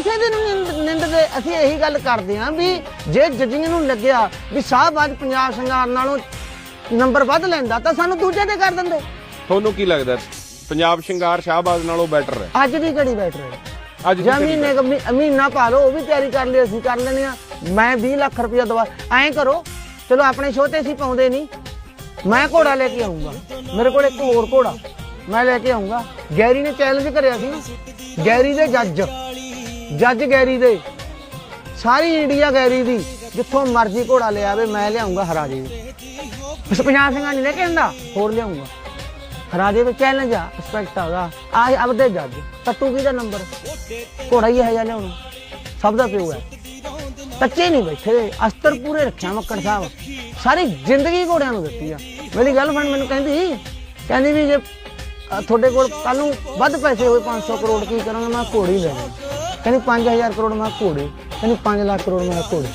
ਕਿਸੇ ਦੇ ਨੂੰ ਨਿੰਦਦੇ। ਅਸੀਂ ਇਹੀ ਗੱਲ ਕਰਦੇ ਹਾਂ ਵੀ ਜੇ ਜੱਜੀਆਂ ਨੂੰ ਲੱਗਿਆ ਵੀ ਸ਼ਾਹਬਾਜ਼ ਪੰਜਾਬ ਸ਼ਿੰਗਾਰ ਨਾਲੋਂ ਨੰਬਰ ਵੱਧ ਲੈਂਦਾ ਤਾਂ ਸਾਨੂੰ ਦੂਜੇ ਤੇ ਕਰ ਦਿੰਦੇ। ਤੁਹਾਨੂੰ ਕੀ ਲੱਗਦਾ ਪੰਜਾਬ ਸ਼ਿੰਗਾਰ ਸ਼ਾਹਬਾਜ਼ ਨਾਲੋਂ ਬੈਟਰ ਹੈ? ਅੱਜ ਦੀ ਘੜੀ ਬੈਟਰ ਹੈ। ਅੱਜ ਜਾਂ ਮਹੀਨਾ ਪਾ ਲਓ, ਉਹ ਵੀ ਤਿਆਰੀ ਕਰ ਲਈ, ਅਸੀਂ ਕਰ ਲੈਣੇ ਆ। ਮੈਂ 20 ਲੱਖ ਰੁਪਇਆ ਦਵਾ ਐਂ ਕਰੋ, ਚਲੋ ਆਪਣੇ ਸ਼ੋਅ ਤੇ ਅਸੀਂ ਪਾਉਂਦੇ ਨਹੀਂ, ਮੈਂ ਘੋੜਾ ਲੈ ਕੇ ਆਉਂਗਾ, ਮੇਰੇ ਕੋਲ ਇੱਕ ਹੋਰ ਘੋੜਾ ਮੈਂ ਲੈ ਕੇ ਆਉਂਗਾ। ਗੈਰੀ ਨੇ ਚੈਲੰਜ ਕਰਿਆ ਸੀ ਨਾ, ਗੈਰੀ ਦੇ ਜੱਜ ਗੈਰੀ ਦੇ, ਸਾਰੀ ਇੰਡੀਆ ਗੈਰੀ ਦੀ, ਜਿੱਥੋਂ ਮਰਜ਼ੀ ਘੋੜਾ ਲਿਆ ਆਵੇ ਮੈਂ ਲਿਆਉਂਗਾ ਹਰਾ ਜੇ। ਬਸ ਪੰਜਾਬ ਸਿੰਘਾਂ ਨਹੀਂ ਲੈ ਕੇ ਆਉਂਦਾ, ਹੋਰ ਲਿਆਉਂਗਾ ਹਰਾ ਜੇ। ਚੈਲੰਜ ਆ, ਰਿਸਪੈਕਟ ਆਗਾ ਆ ਆਪਦੇ ਜੱਜ। ਟੱਟੂ ਕਿਹਦਾ ਨੰਬਰ? ਘੋੜਾ ਹੀ ਹੈ ਜਾਂ ਲਿਆਉਣਾ, ਸਭ ਦਾ ਪਿਓ ਹੈ। ਕੱਚੇ ਨਹੀਂ ਬੈਠੇ, ਅਸਤਰ ਪੂਰੇ ਰੱਖਿਆ ਮੱਕੜ ਸਾਹਿਬ, ਸਾਰੀ ਜ਼ਿੰਦਗੀ ਘੋੜਿਆਂ ਨੂੰ ਦਿੱਤੀ ਆ। ਮੇਰੀ ਗਰਲਫ੍ਰੈਂਡ ਮੈਨੂੰ ਕਹਿੰਦੀ ਵੀ ਜੇ ਤੁਹਾਡੇ ਕੋਲ ਕੱਲ ਨੂੰ ਵੱਧ ਪੈਸੇ ਹੋਏ 500 ਕਰੋੜ ਕੀ ਕਰਾਂਗਾ? ਮੈਂ ਘੋੜੀ ਲੈ ਲਈ। ਕਹਿੰਦੀ 5000 ਕਰੋੜ ਮੈਂ ਘੋੜੇ, ਕਹਿੰਦੀ 5 ਲੱਖ ਕਰੋੜ ਮੈਂ ਘੋੜੇ।